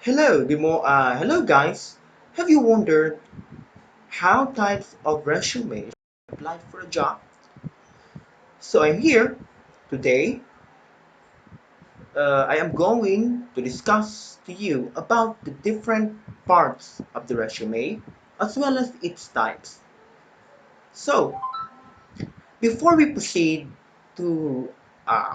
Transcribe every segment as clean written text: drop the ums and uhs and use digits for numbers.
Hello guys. Have you wondered how types of resumes apply for a job? So I'm here today. I am going to discuss to you about the different parts of the resume as well as its types. So before we proceed to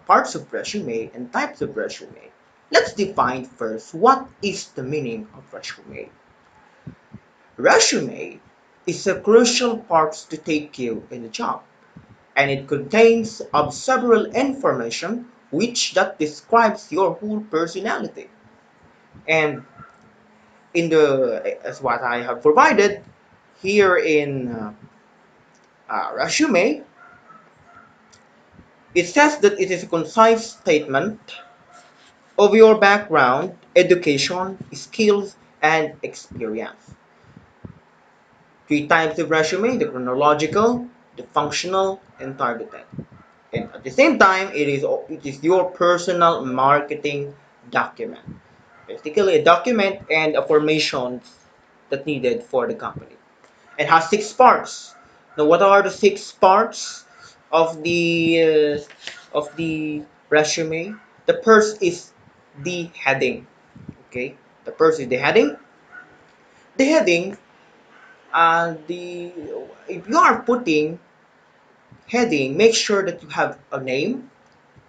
parts of resume and types of resume, let's define first what is the meaning of resume. Resume is a crucial part to take you in a job, and it contains of several information which that describes your whole personality. And in the as what I have provided here in resume, it says that it is a concise statement of your background, education, skills, and experience. Three types of resume: the chronological, the functional, and targeted. And at the same time, it is your personal marketing document. Basically, a document and a formation that needed for the company. It has six parts. Now, what are the six parts of the resume? The first is the heading. Okay, the first is the heading. The heading, the if you are putting heading, make sure that you have a name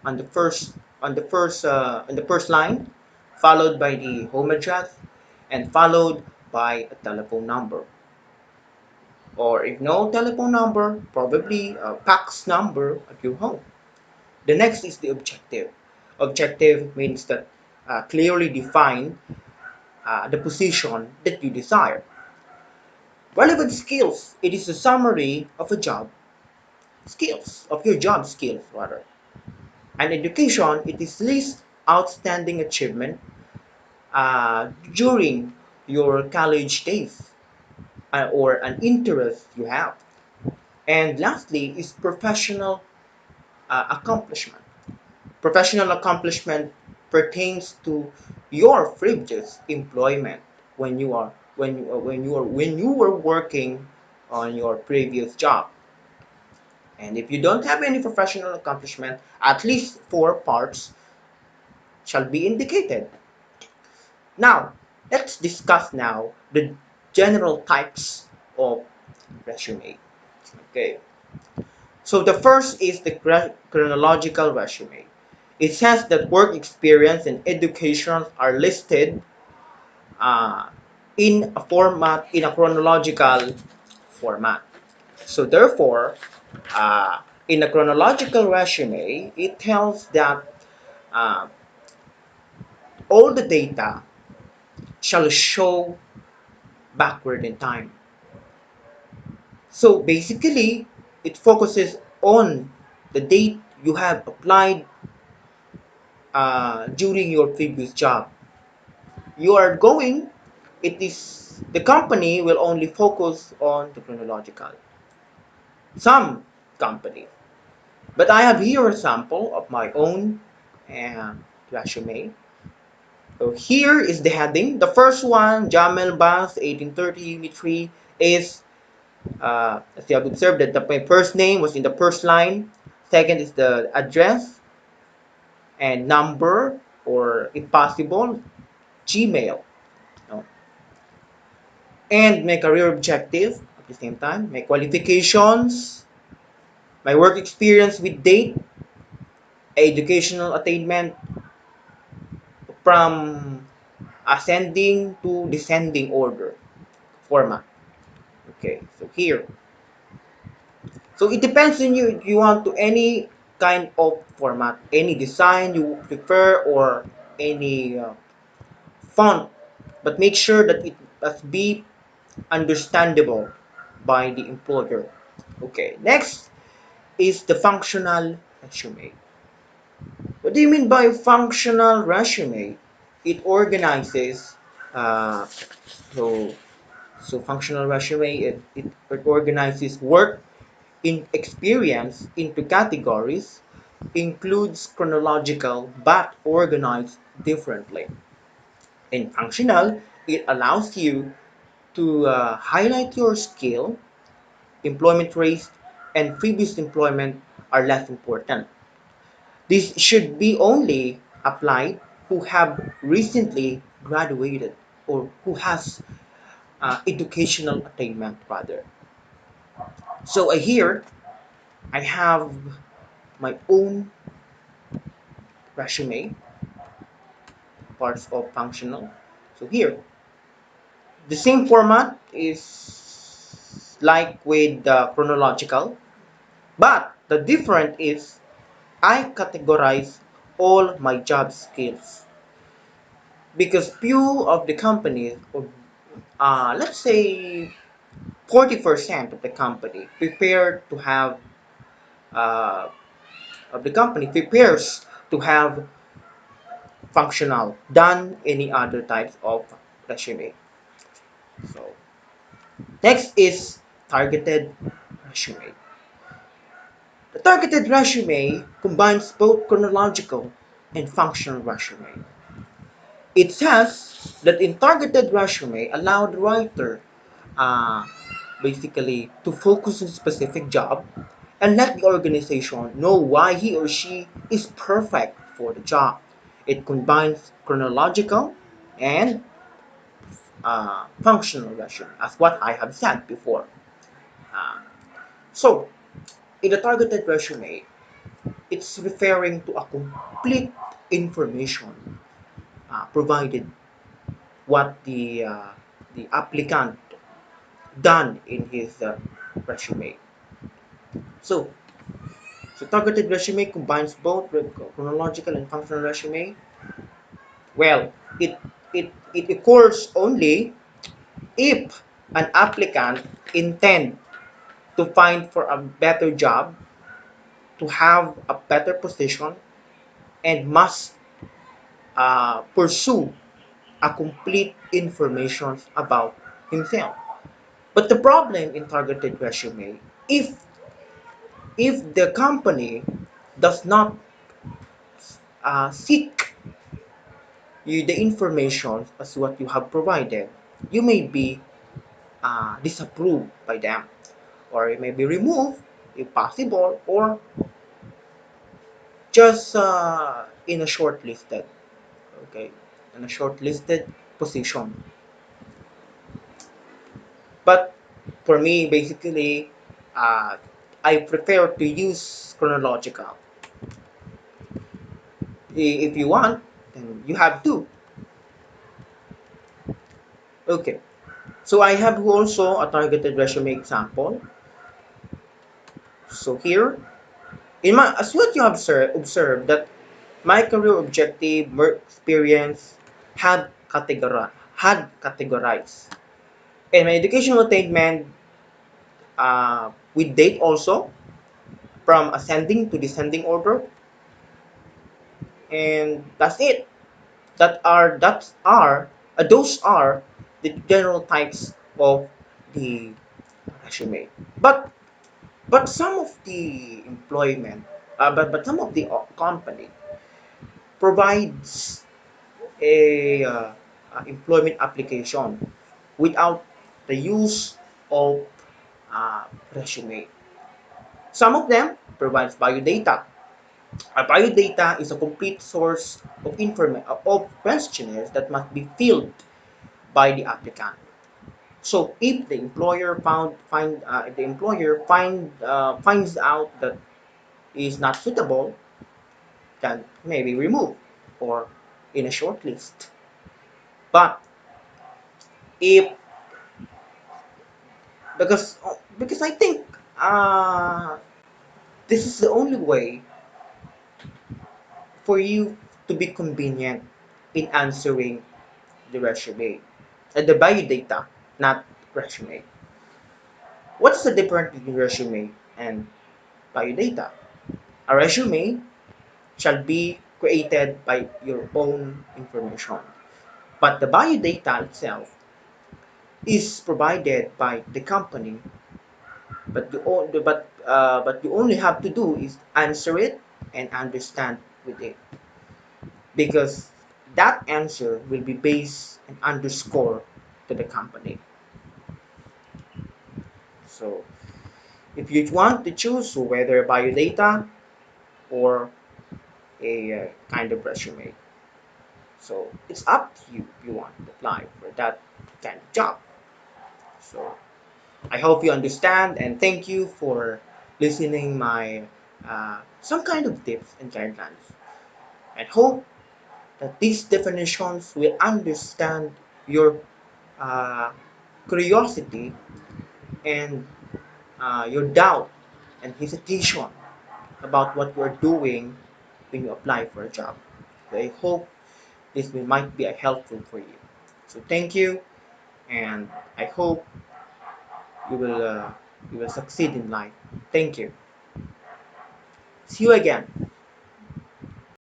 on the first line, followed by the home address, and followed by a telephone number. Or if no telephone number, probably a fax number at your home. The next is the objective. Objective means that clearly define the position that you desire. Relevant skills. It is a summary of a job skills of your job skills rather. And education. It is list outstanding achievement during your college days or an interest you have. And lastly is professional accomplishment. Professional accomplishment pertains to your previous employment when you were working on your previous job. And if you don't have any professional accomplishment, at least four parts shall be indicated. Now, let's discuss now the general types of resume. Okay, so the first is the chronological resume. It says that work experience and education are listed uh, in a chronological format. So therefore, in a chronological resume, it tells that uh, all the data shall show backward in time. So basically, it focuses on the date you have applied during your previous job. You are going, it is the company will only focus on the chronological. Some companies. But I have here a sample of my own uh, resume. So here is the heading. The first one, Jamel Bas, 1830, Unit 3, is as you have observed that my first name was in the first line. Second is the address and number, or if possible, Gmail. No? And my career objective at the same time, my qualifications, my work experience with date, educational attainment from ascending to descending order format. Okay, so here. So it depends on you. You want to any kind of format, any design you prefer, or any font, but make sure that it must be understandable by the employer. Okay, next is the functional resume. What do you mean by functional resume? It organizes, uh, so functional resume, it organizes work in experience into categories, includes chronological but organized differently. In functional, it allows you to highlight your skill, employment rates, and previous employment are less important. This should be only applied who have recently graduated or who has educational attainment rather. So here I have my own resume, parts of functional. So here, the same format is like with the chronological, but the difference is I categorize all my job skills because few of the companies, or let's say 40% of the company, prepare to have uh, of the company prepares to have functional than any other types of resume. So next is targeted resume. The targeted resume combines both chronological and functional resume. It says that in targeted resume, allow the writer uh, basically to focus on specific job and let the organization know why he or she is perfect for the job. It combines chronological and functional resume, as what I have said before. Uh, so, in the targeted resume, it's referring to a complete information provided what the applicant done in his resume. So, so targeted resume combines both chronological and functional resume. Well, it occurs only if an applicant intend to find for a better job, to have a better position, and must pursue a complete information about himself. But the problem in targeted resume, if the company does not seek you the information as what you have provided, you may be disapproved by them, or it may be removed if possible, or just in a shortlisted, okay, in a shortlisted position. But for me, basically, uh, I prefer to use chronological. If you want, then you have to. Okay. So I have also a targeted resume example. So here, in my as what you have observed that my career objective, work experience had categorized, and my educational attainment with date also from ascending to descending order, and that's it. Those are the general types of the resume. But some of the employment, but some of the company provides a employment application without the use of resume. Some of them provides biodata. A biodata is a complete source of information of questionnaires that must be filled by the applicant. So if the employer finds out that is not suitable, then maybe removed or in a short list. But if because I think this is the only way for you to be convenient in answering the resume, the biodata, not resume. What's the difference between resume and biodata? A resume shall be created by your own information, but the biodata itself is provided by the company. But you only have to do is answer it and understand with it, because that answer will be based and underscore to the company. So if you want to choose whether biodata or a kind of resume, so it's up to you if you want to apply for that kind of job. So I hope you understand and thank you for listening my some kind of tips and guidelines. And hope that these definitions will understand your uh, curiosity and your doubt and hesitation about what you're doing when you apply for a job. So I hope this might be helpful for you. So thank you, and I hope you will uh, you will succeed in life. Thank you. See you again.